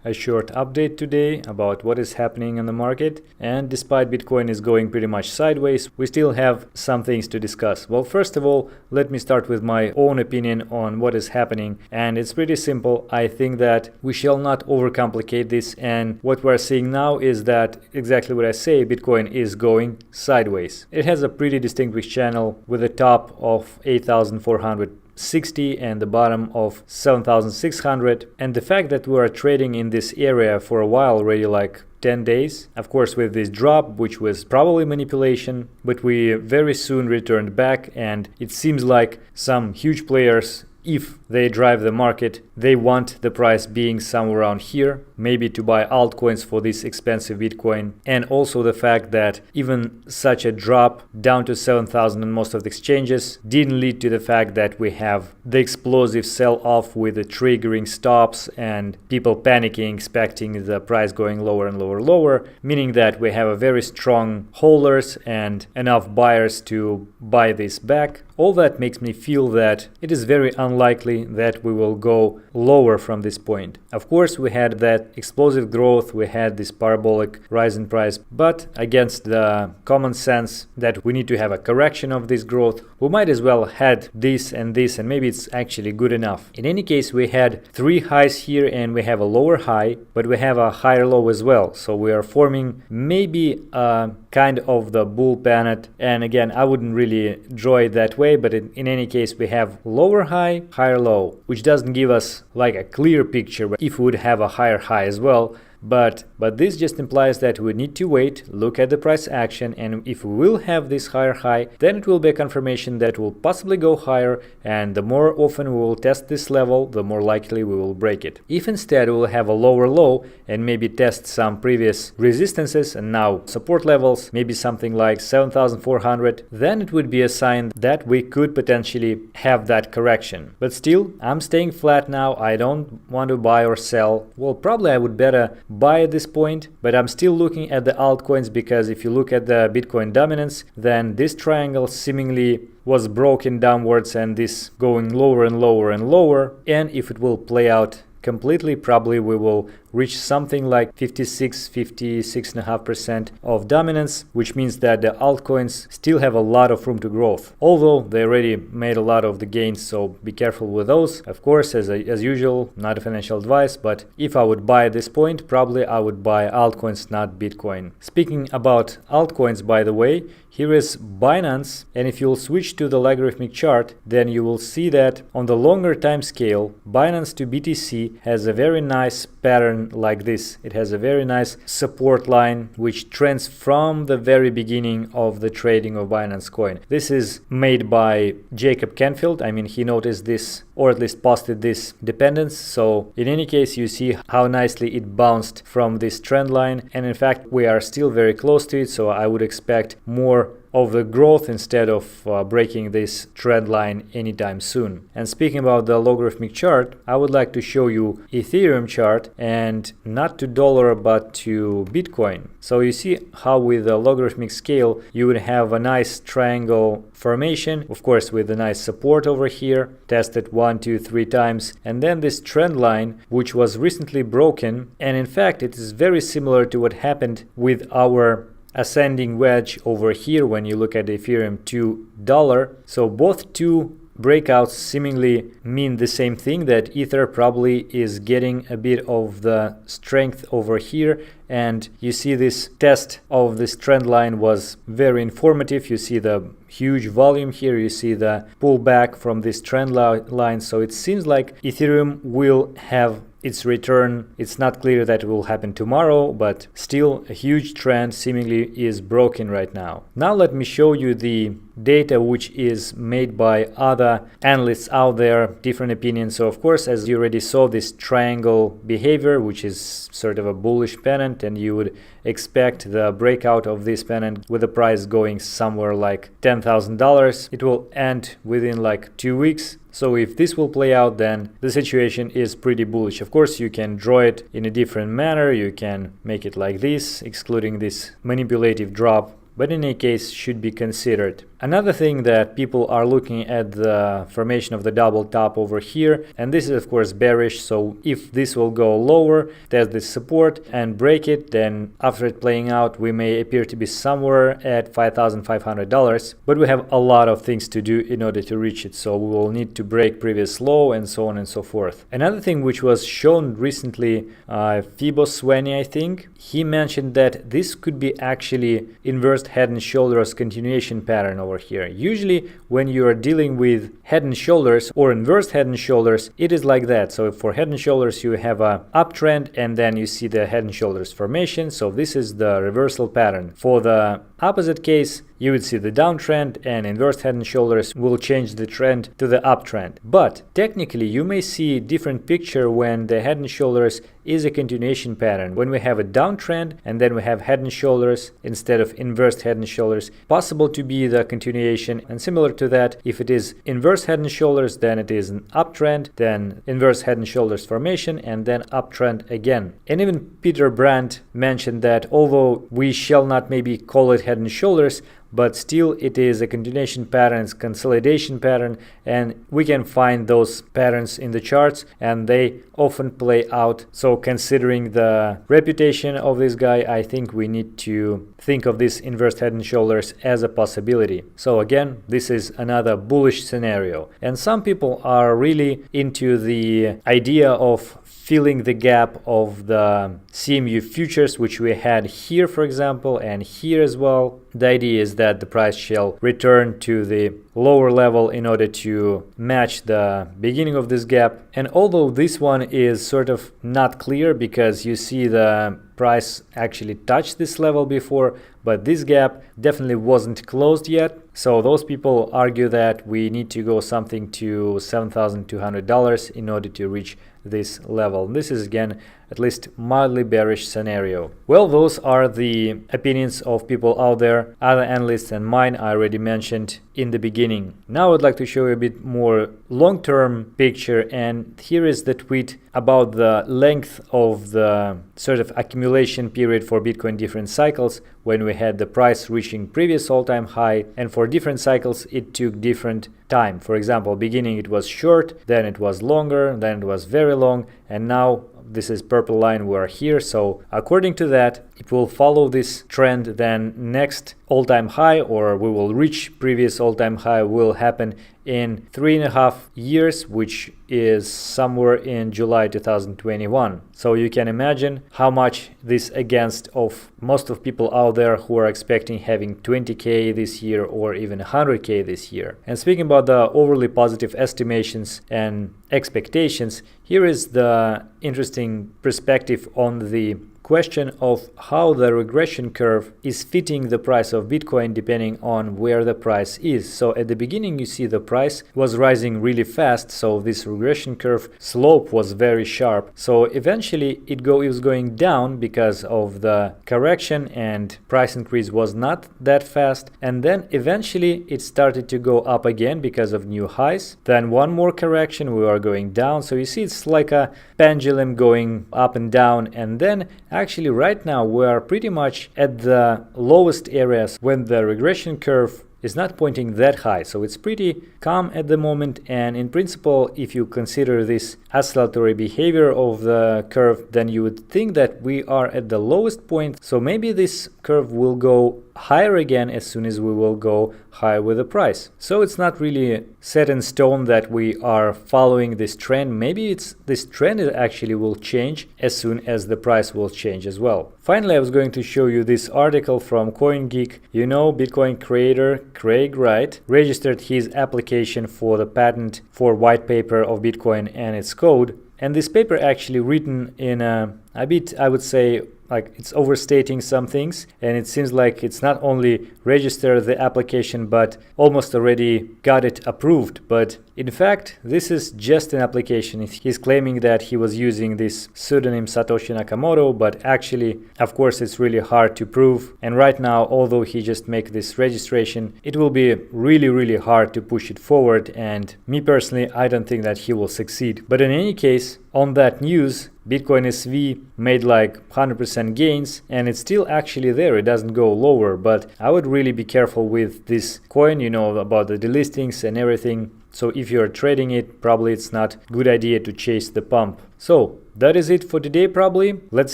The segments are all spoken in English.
a short update today about what is happening in the market. And despite Bitcoin is going pretty much sideways, we still have some things to discuss. Well, first of all, let me start with my own opinion on what is happening. And it's pretty simple. I think that we shall not overcomplicate this. And what we're seeing now is that exactly what I say, Bitcoin is going sideways. It has a pretty distinguished channel with a top of 8,460 and the bottom of 7,600, and the fact that we are trading in this area for a while already, like 10 days, of course with this drop, which was probably manipulation, but we very soon returned back, and it seems like some huge players, if they drive the market, they want the price being somewhere around here, maybe to buy altcoins for this expensive Bitcoin. And also the fact that even such a drop down to 7,000 on most of the exchanges didn't lead to the fact that we have the explosive sell-off with the triggering stops and people panicking, expecting the price going lower and lower, meaning that we have a very strong holders and enough buyers to buy this back. All that makes me feel that it is very unlikely that we will go lower from this point. Of course, we had that explosive growth, we had this parabolic rise in price, but against the common sense that we need to have a correction of this growth, we might as well had this, and maybe it's actually good enough. In any case, we had three highs here and we have a lower high, but we have a higher low as well. So we are forming maybe a kind of the bull pennant. And again, I wouldn't really draw it that way, but in any case, we have lower high, higher low, which doesn't give us like a clear picture if we would have a higher high as well. But this just implies that we need to wait, look at the price action, and if we will have this higher high, then it will be a confirmation that we'll possibly go higher, and the more often we will test this level, the more likely we will break it. If instead we will have a lower low and maybe test some previous resistances and now support levels, maybe something like 7,400, then it would be a sign that we could potentially have that correction. But still, I'm staying flat now. I don't want to buy or sell. Well, probably I would better buy at this point, but I'm still looking at the altcoins, because if you look at the Bitcoin dominance, then this triangle seemingly was broken downwards and this going lower and lower, and if it will play out completely, probably we will reach something like 56.5% of dominance, which means that the altcoins still have a lot of room to growth, although they already made a lot of the gains, so be careful with those. Of course, as usual, not a financial advice, but if I would buy at this point, probably I would buy altcoins, not Bitcoin. Speaking about altcoins, by the way, here is Binance, and if you'll switch to the logarithmic chart, then you will see that on the longer time scale, Binance to BTC has a very nice pattern like this. It has a very nice support line which trends from the very beginning of the trading of Binance coin. This is made by Jacob Canfield. I mean, he noticed this, or at least posted this dependence. So in any case, you see how nicely it bounced from this trend line, and in fact we are still very close to it, so I would expect more of the growth instead of breaking this trend line anytime soon. And speaking about the logarithmic chart, I would like to show you Ethereum chart, and not to dollar but to Bitcoin. So you see how with the logarithmic scale you would have a nice triangle formation, of course with a nice support over here, tested 1, 2, 3 times, and then this trend line which was recently broken. And in fact it is very similar to what happened with our ascending wedge over here when you look at Ethereum to dollar. So both two breakouts seemingly mean the same thing, that Ether probably is getting a bit of the strength over here, and you see this test of this trend line was very informative. You see the huge volume here, you see the pullback from this trend line, so it seems like Ethereum will have its return. It's not clear that it will happen tomorrow, but still a huge trend seemingly is broken right now. Now let me show you the data which is made by other analysts out there, different opinions. So of course, as you already saw, this triangle behavior, which is sort of a bullish pennant, and you would expect the breakout of this pennant with the price going somewhere like $10,000. It will end within like 2 weeks. So if this will play out, then the situation is pretty bullish. Of course, you can draw it in a different manner. You can make it like this, excluding this manipulative drop, but in any case should be considered. Another thing that people are looking at the formation of the double top over here, and this is of course bearish, so if this will go lower, test this support and break it, then after it playing out we may appear to be somewhere at $5,500, but we have a lot of things to do in order to reach it, so we will need to break previous low and so on and so forth. Another thing which was shown recently, Fiboswani, I think, he mentioned that this could be actually inverse head and shoulders continuation pattern over here. Usually when you are dealing with head and shoulders or inverse head and shoulders, it is like that. So for head and shoulders you have a uptrend and then you see the head and shoulders formation, so this is the reversal pattern. For the opposite case, you would see the downtrend and inverse head and shoulders will change the trend to the uptrend. But technically you may see a different picture when the head and shoulders is a continuation pattern. When we have a downtrend and then we have head and shoulders instead of inverse head and shoulders, possible to be the continuation. And similar to that, if it is inverse head and shoulders, then it is an uptrend, then inverse head and shoulders formation, and then uptrend again. And even Peter Brandt mentioned that although we shall not maybe call it head and shoulders, but still it is a continuation pattern, it's consolidation pattern, and we can find those patterns in the charts and they often play out. So considering the reputation of this guy, I think we need to think of this inverse head and shoulders as a possibility. So again, this is another bullish scenario, and some people are really into the idea of filling the gap of the CMU futures, which we had here, for example, and here as well. The idea is that the price shall return to the lower level in order to match the beginning of this gap. And although this one is sort of not clear because you see the price actually touched this level before, but this gap definitely wasn't closed yet. So those people argue that we need to go something to $7,200 in order to reach this level. This is again at least mildly bearish scenario. Well, those are the opinions of people out there, other analysts and mine I already mentioned in the beginning. Now I'd like to show you a bit more long-term picture, and here is the tweet about the length of the sort of accumulation period for Bitcoin different cycles when we had the price reaching previous all-time high, and for different cycles it took different time. For example, beginning it was short, then it was longer, then it was very long, and now this is purple line, we're here. So according to that, it will follow this trend, then next all-time high, or we will reach previous all-time high, will happen in 3.5 years, which is somewhere in July 2021. So you can imagine how much this against of most of people out there who are expecting having 20k this year or even 100k this year. And speaking about the overly positive estimations and expectations, here is the interesting perspective on the question of how the regression curve is fitting the price of Bitcoin depending on where the price is. So at the beginning you see the price was rising really fast, so this regression curve slope was very sharp. So eventually it was going down because of the correction and price increase was not that fast, and then eventually it started to go up again because of new highs. Then one more correction, we are going down. So you see it's like a pendulum going up and down, and then actually right now we are pretty much at the lowest areas when the regression curve is not pointing that high. So it's pretty calm at the moment, and in principle if you consider this oscillatory behavior of the curve, then you would think that we are at the lowest point. So maybe this curve will go higher again as soon as we will go high with the price. So it's not really set in stone that we are following this trend. Maybe this trend actually will change as soon as the price will change as well. Finally, I was going to show you this article from CoinGeek. You know, Bitcoin creator Craig Wright registered his application for the patent for white paper of Bitcoin and its code. And this paper actually written in a bit, I would say, like it's overstating some things, and it seems like it's not only registered the application but almost already got it approved, but In fact, this is just an application. He's claiming that he was using this pseudonym Satoshi Nakamoto, but actually, of course, it's really hard to prove. And right now, although he just make this registration, it will be really hard to push it forward. And me personally, I don't think that he will succeed. But in any case, on that news, Bitcoin SV made like 100% gains, and it's still actually there. It doesn't go lower, but I would really be careful with this coin, you know, about the delistings and everything. So if you're trading it, probably it's not a good idea to chase the pump. So that is it for today probably. Let's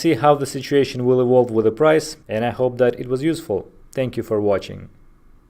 see how the situation will evolve with the price, and I hope that it was useful. Thank you for watching.